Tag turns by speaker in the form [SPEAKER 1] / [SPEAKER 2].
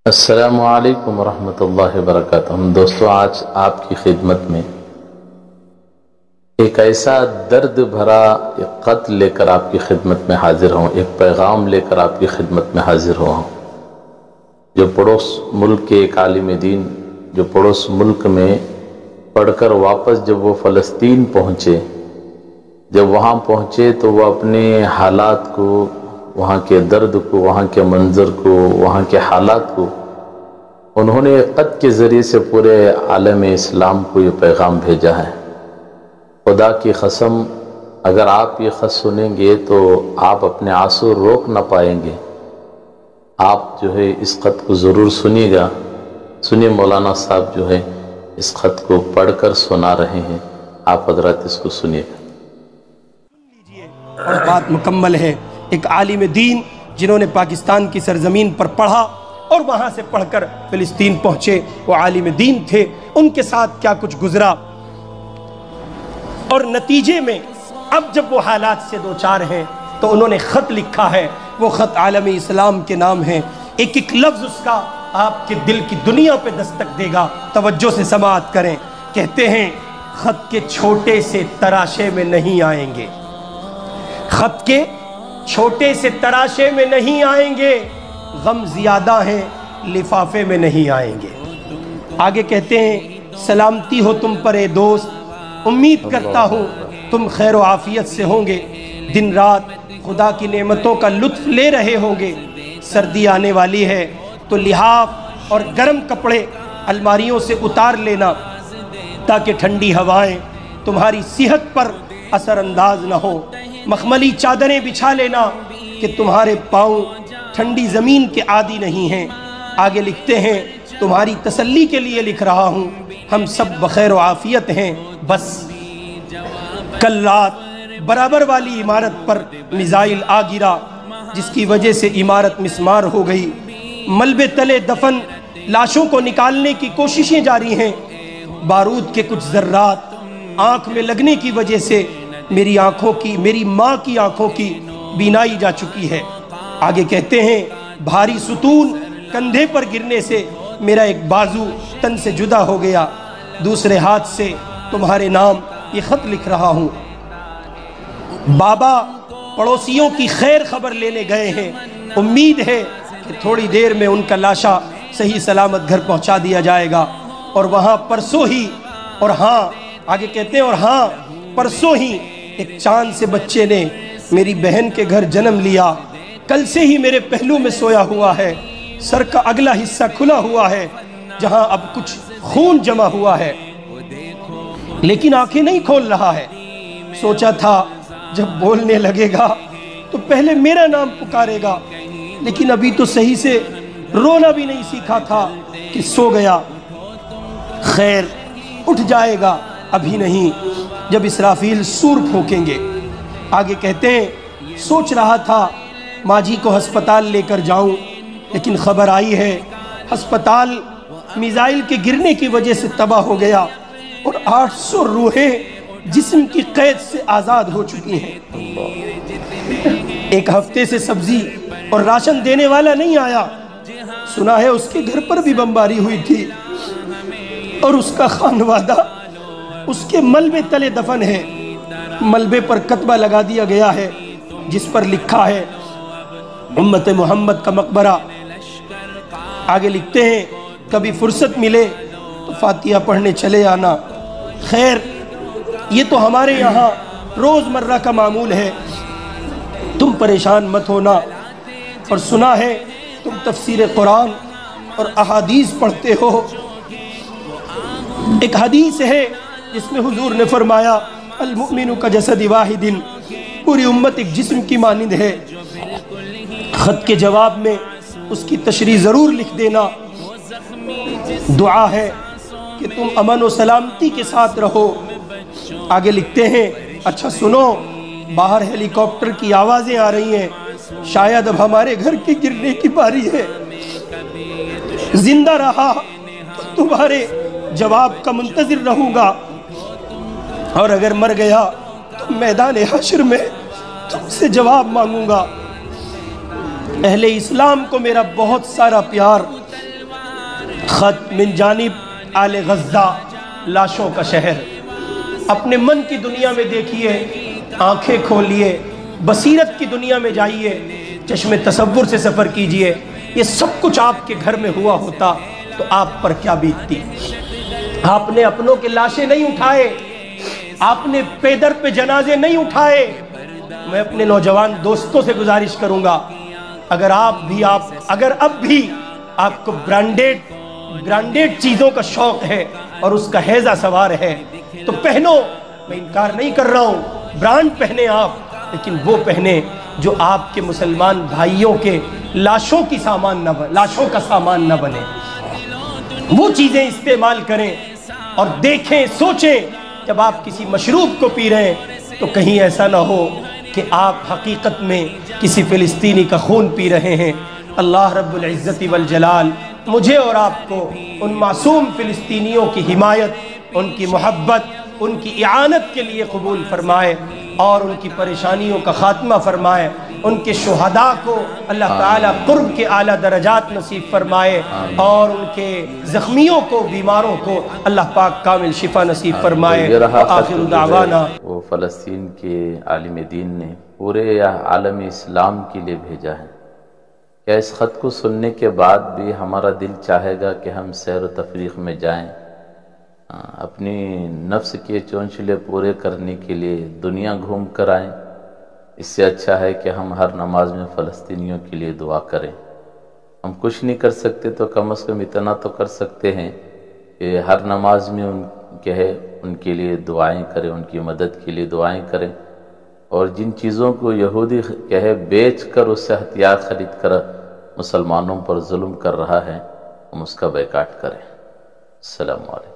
[SPEAKER 1] السلام علیکم ورحمۃ اللہ وبرکاتہ۔ دوستو، آج آپ کی خدمت میں ایک ایسا درد بھرا ایک خط لے کر آپ کی خدمت میں حاضر ہوں، ایک پیغام لے کر آپ کی خدمت میں حاضر ہوں، جو پڑوس ملک کے ایک عالم دین جو پڑوس ملک میں پڑھ کر واپس جب وہ فلسطین پہنچے، جب وہاں پہنچے تو وہ اپنے حالات کو، وہاں کے درد کو، وہاں کے منظر کو، وہاں کے حالات کو انہوں نے خط کے ذریعے سے پورے عالم اسلام کو یہ پیغام بھیجا ہے۔ خدا کی قسم، اگر آپ یہ خط سنیں گے تو آپ اپنے آنسو روک نہ پائیں گے۔ آپ جو ہے اس خط کو ضرور سنیے گا۔ سنیے، مولانا صاحب جو ہے اس خط کو پڑھ کر سنا رہے ہیں، آپ حضرات اس کو سنیے گا۔
[SPEAKER 2] اور بات مکمل ہے۔ ایک عالم دین جنہوں نے پاکستان کی سرزمین پر پڑھا اور وہاں سے پڑھ کر فلسطین پہنچے، وہ عالم دین تھے، ان کے ساتھ کیا کچھ گزرا، اور نتیجے میں اب جب وہ حالات سے دوچار ہیں تو انہوں نے خط لکھا ہے۔ وہ خط عالم اسلام کے نام ہے۔ ایک ایک لفظ اس کا آپ کے دل کی دنیا پہ دستک دے گا۔ توجہ سے سماعت کریں۔ کہتے ہیں، خط کے چھوٹے سے تراشے میں نہیں آئیں گے، خط کے چھوٹے سے تراشے میں نہیں آئیں گے، غم زیادہ ہیں لفافے میں نہیں آئیں گے۔ آگے کہتے ہیں، سلامتی ہو تم پر اے دوست، امید کرتا ہوں تم خیر و عافیت سے ہوں گے، دن رات خدا کی نعمتوں کا لطف لے رہے ہوں گے۔ سردی آنے والی ہے تو لحاف اور گرم کپڑے الماریوں سے اتار لینا تاکہ ٹھنڈی ہوائیں تمہاری صحت پر اثر انداز نہ ہو۔ مخملی چادریں بچھا لینا کہ تمہارے پاؤں ٹھنڈی زمین کے عادی نہیں ہیں۔ آگے لکھتے ہیں، تمہاری تسلی کے لیے لکھ رہا ہوں، ہم سب بخیر و عافیت ہیں، بس کل رات برابر والی عمارت پر میزائل آ گرا جس کی وجہ سے عمارت مسمار ہو گئی۔ ملبے تلے دفن لاشوں کو نکالنے کی کوششیں جاری ہیں۔ بارود کے کچھ ذرات آنکھ میں لگنے کی وجہ سے میری ماں کی آنکھوں کی بینائی جا چکی ہے۔ آگے کہتے ہیں، بھاری ستون کندھے پر گرنے سے میرا ایک بازو تن سے جدا ہو گیا، دوسرے ہاتھ سے تمہارے نام یہ خط لکھ رہا ہوں۔ بابا پڑوسیوں کی خیر خبر لینے گئے ہیں، امید ہے کہ تھوڑی دیر میں ان کا لاشا صحیح سلامت گھر پہنچا دیا جائے گا، اور وہاں پرسوں ہی، اور ہاں آگے کہتے ہیں، اور ہاں پرسوں ہی ایک چاند سے بچے نے میری بہن کے گھر جنم لیا، کل سے ہی میرے پہلو میں سویا ہوا ہے، سر کا اگلا حصہ کھلا ہوا ہے جہاں اب کچھ خون جمع ہوا ہے، لیکن آنکھیں نہیں کھول رہا ہے۔ سوچا تھا جب بولنے لگے گا تو پہلے میرا نام پکارے گا، لیکن ابھی تو صحیح سے رونا بھی نہیں سیکھا تھا کہ سو گیا۔ خیر، اٹھ جائے گا، ابھی نہیں، جب اسرافیل سور پھونکیں گے۔ آگے کہتے ہیں، سوچ رہا تھا ماں جی کو ہسپتال لے کر جاؤں، لیکن خبر آئی ہے ہسپتال میزائل کے گرنے کی وجہ سے تباہ ہو گیا اور 800 روحیں جسم کی قید سے آزاد ہو چکی ہیں۔ ایک ہفتے سے سبزی اور راشن دینے والا نہیں آیا، سنا ہے اس کے گھر پر بھی بمباری ہوئی تھی اور اس کا خانوادہ اس کے ملبے تلے دفن ہے۔ ملبے پر کتبہ لگا دیا گیا ہے جس پر لکھا ہے، امت محمد کا مقبرہ۔ آگے لکھتے ہیں، کبھی فرصت ملے تو فاتحہ پڑھنے چلے آنا۔ خیر، یہ تو ہمارے یہاں روز مرہ کا معمول ہے، تم پریشان مت ہونا۔ اور سنا ہے تم تفسیر قرآن اور احادیث پڑھتے ہو۔ ایک حدیث ہے جس میں حضور نے فرمایا، المؤمن کا جسد واحد، پوری امت ایک جسم کی مانند ہے۔ خط کے جواب میں اس کی تشریح ضرور لکھ دینا۔ دعا ہے کہ تم امن و سلامتی کے ساتھ رہو۔ آگے لکھتے ہیں، اچھا سنو، باہر ہیلی کاپٹر کی آوازیں آ رہی ہیں، شاید اب ہمارے گھر کے گرنے کی باری ہے۔ زندہ رہا تو تمہارے جواب کا منتظر رہوں گا، اور اگر مر گیا تو میدان حشر میں تم سے جواب مانگوں گا۔ اہل اسلام کو میرا بہت سارا پیار، خط من جانب آل غزہ، لاشوں کا شہر۔ اپنے من کی دنیا میں دیکھیے، آنکھیں کھولیے، بصیرت کی دنیا میں جائیے، چشم تصور سے سفر کیجئے۔ یہ سب کچھ آپ کے گھر میں ہوا ہوتا تو آپ پر کیا بیتتی؟ آپ نے اپنوں کے لاشیں نہیں اٹھائے، آپ نے پیدر پہ جنازے نہیں اٹھائے۔ میں اپنے نوجوان دوستوں سے گزارش کروں گا، اگر اب بھی آپ کو برانڈیڈ چیزوں کا شوق ہے اور اس کا ہیضہ سوار ہے تو پہنو، میں انکار نہیں کر رہا ہوں، برانڈ پہنے آپ، لیکن وہ پہنے جو آپ کے مسلمان بھائیوں کے لاشوں کا سامان نہ بنے۔ وہ چیزیں استعمال کریں اور دیکھیں، سوچیں، جب آپ کسی مشروب کو پی رہے ہیں تو کہیں ایسا نہ ہو کہ آپ حقیقت میں کسی فلسطینی کا خون پی رہے ہیں۔ اللہ رب العزت والجلال مجھے اور آپ کو ان معصوم فلسطینیوں کی حمایت، ان کی محبت، ان کی اعانت کے لیے قبول فرمائے اور ان کی پریشانیوں کا خاتمہ فرمائے۔ ان کے شہداء کو اللہ تعالیٰ قرب کے اعلیٰ درجات نصیب فرمائے اور ان کے زخمیوں کو، بیماروں کو اللہ پاک کامل شفا نصیب فرمائے۔ آخر دعوانا،
[SPEAKER 1] وہ فلسطین کے عالم دین نے پورے عالم اسلام کے لیے بھیجا ہے۔ کیا اس خط کو سننے کے بعد بھی ہمارا دل چاہے گا کہ ہم سیر و تفریح میں جائیں، اپنی نفس کے چونچلے پورے کرنے کے لیے دنیا گھوم کر آئیں؟ اس سے اچھا ہے کہ ہم ہر نماز میں فلسطینیوں کے لیے دعا کریں۔ ہم کچھ نہیں کر سکتے تو کم از کم اتنا تو کر سکتے ہیں کہ ہر نماز میں ان کے لیے دعائیں کریں، ان کی مدد کے لیے دعائیں کریں، اور جن چیزوں کو یہودی بیچ کر اس سے ہتھیار خرید کر مسلمانوں پر ظلم کر رہا ہے، ہم اس کا بائیکاٹ کریں۔ السلام علیکم۔